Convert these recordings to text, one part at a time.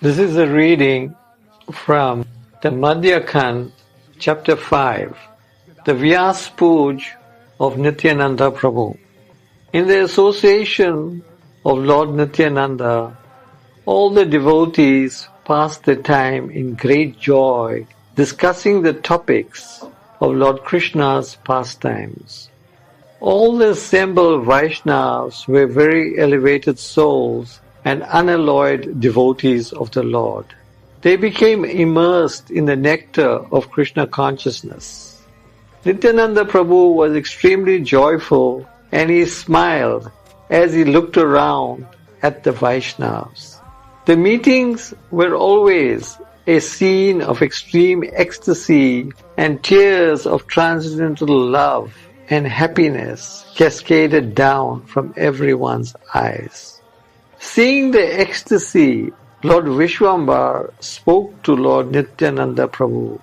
This is a reading from the Madhya Kand, chapter 5, the Vyas Puj of Nityananda Prabhu. In the association of Lord Nityananda, all the devotees passed their time in great joy discussing the topics of Lord Krishna's pastimes. All the assembled Vaishnavas were very elevated souls and unalloyed devotees of the Lord. They became immersed in the nectar of Krishna consciousness. Nityananda Prabhu was extremely joyful and he smiled as he looked around at the Vaishnavas. The meetings were always a scene of extreme ecstasy and tears of transcendental love and happiness cascaded down from everyone's eyes. Seeing the ecstasy, Lord Vishwambar spoke to Lord Nityananda Prabhu.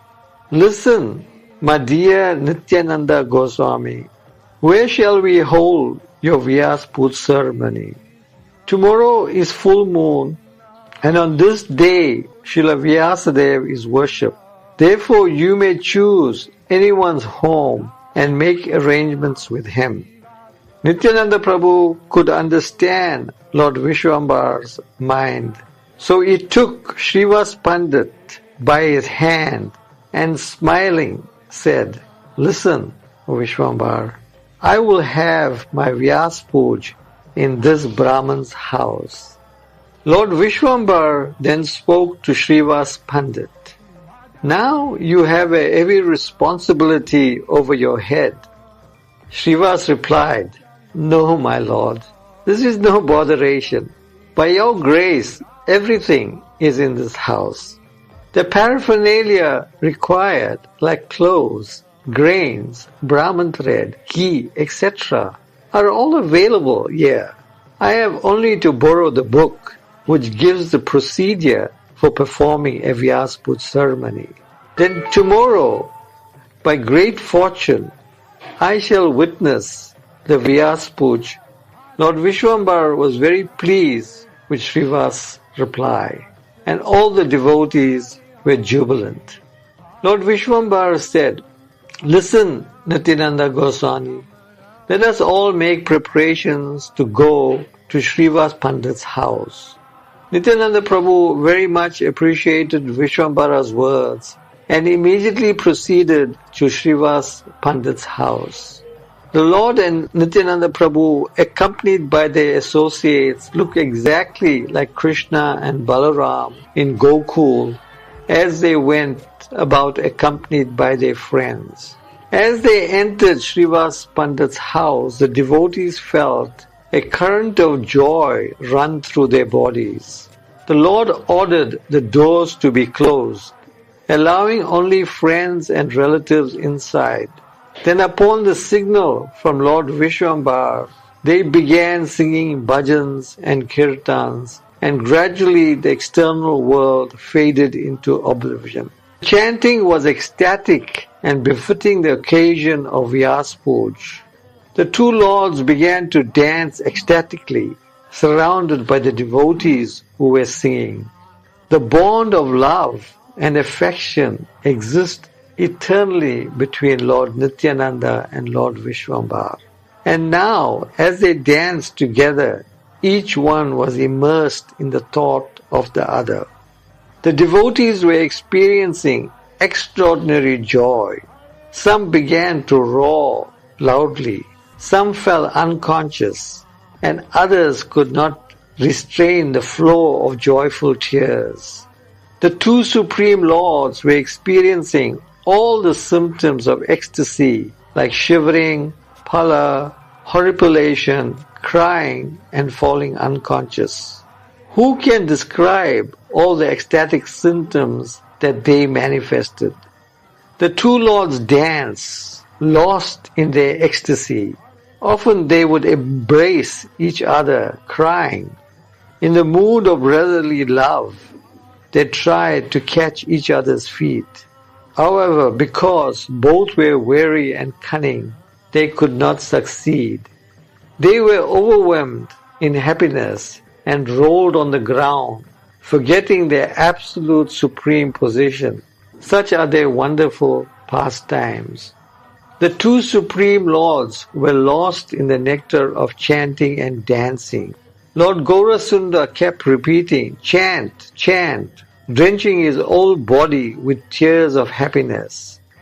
Listen, my dear Nityananda Goswami, where shall we hold your Vyas Puj ceremony? Tomorrow is full moon, and on this day Srila Vyasadeva is worshipped. Therefore you may choose anyone's home and make arrangements with him. Nityananda Prabhu could understand Lord Vishwambar's mind. So he took Srivas Pandit by his hand and smiling said, Listen, Vishwambar, I will have my Vyas Puj in this Brahman's house. Lord Vishwambar then spoke to Srivas Pandit. Now you have a heavy responsibility over your head. Srivas replied, No, my lord, this is no botheration. By your grace, everything is in this house. The paraphernalia required, like clothes, grains, Brahman thread, ghee, etc., are all available here. I have only to borrow the book which gives the procedure for performing a Vyas Puj ceremony. Then tomorrow, by great fortune, I shall witness the Vyas Puj. Lord Vishwambar was very pleased with Srivas' reply, and all the devotees were jubilant. Lord Vishwambar said, Listen, Nityananda Goswami, let us all make preparations to go to Srivas Pandit's house. Nityananda Prabhu very much appreciated Vishwambara's words and immediately proceeded to Srivas Pandit's house. The Lord and Nityananda Prabhu, accompanied by their associates, look exactly like Krishna and Balaram in Gokul as they went about accompanied by their friends. As they entered Srivas Pandit's house, the devotees felt a current of joy run through their bodies. The Lord ordered the doors to be closed, allowing only friends and relatives inside. Then upon the signal from Lord Vishwambar, they began singing bhajans and kirtans, and gradually the external world faded into oblivion. Chanting was ecstatic and befitting the occasion of Vyas Puj. The two lords began to dance ecstatically, surrounded by the devotees who were singing. The bond of love and affection exists eternally between Lord Nityananda and Lord Vishwambar. And now, as they danced together, each one was immersed in the thought of the other. The devotees were experiencing extraordinary joy. Some began to roar loudly, some fell unconscious, and others could not restrain the flow of joyful tears. The two Supreme Lords were experiencing all the symptoms of ecstasy like shivering, pallor, horripilation, crying, and falling unconscious. Who can describe all the ecstatic symptoms that they manifested? The two lords danced, lost in their ecstasy. Often they would embrace each other, crying. In the mood of brotherly love, they tried to catch each other's feet. However, because both were wary and cunning, they could not succeed. They were overwhelmed in happiness and rolled on the ground, forgetting their absolute supreme position. Such are their wonderful pastimes. The two supreme lords were lost in the nectar of chanting and dancing. Lord Gaurasundar kept repeating, "Chant, chant," drenching his whole body with tears of happiness.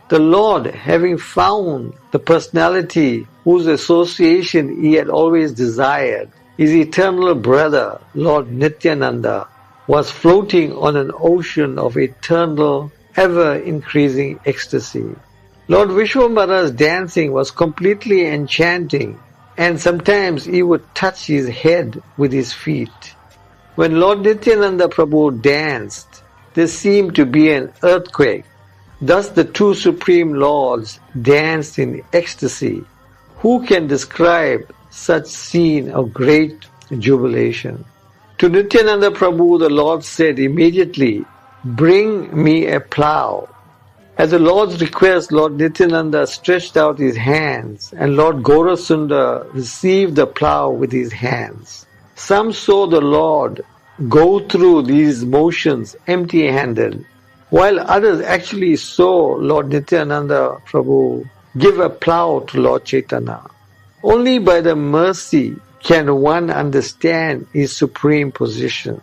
The Lord, having found the personality whose association he had always desired, his eternal brother, Lord Nityananda, was floating on an ocean of eternal, ever-increasing ecstasy. Lord Vishwambara's dancing was completely enchanting, and sometimes he would touch his head with his feet. When Lord Nityananda Prabhu danced, there seemed to be an earthquake. Thus the two Supreme Lords danced in ecstasy. Who can describe such scene of great jubilation? To Nityananda Prabhu the Lord said immediately, "Bring me a plough." At the Lord's request, Lord Nityananda stretched out his hands, and Lord Gaurasundar received the plough with his hands. Some saw the Lord go through these motions empty-handed, while others actually saw Lord Nityananda Prabhu give a plough to Lord Chaitanya. Only by the mercy can one understand his supreme position.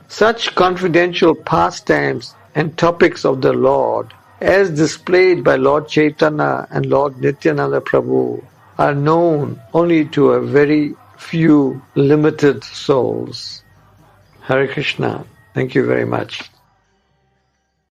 Such confidential pastimes and topics of the Lord, as displayed by Lord Chaitanya and Lord Nityananda Prabhu, are known only to a very few limited souls. Hare Krishna. Thank you very much.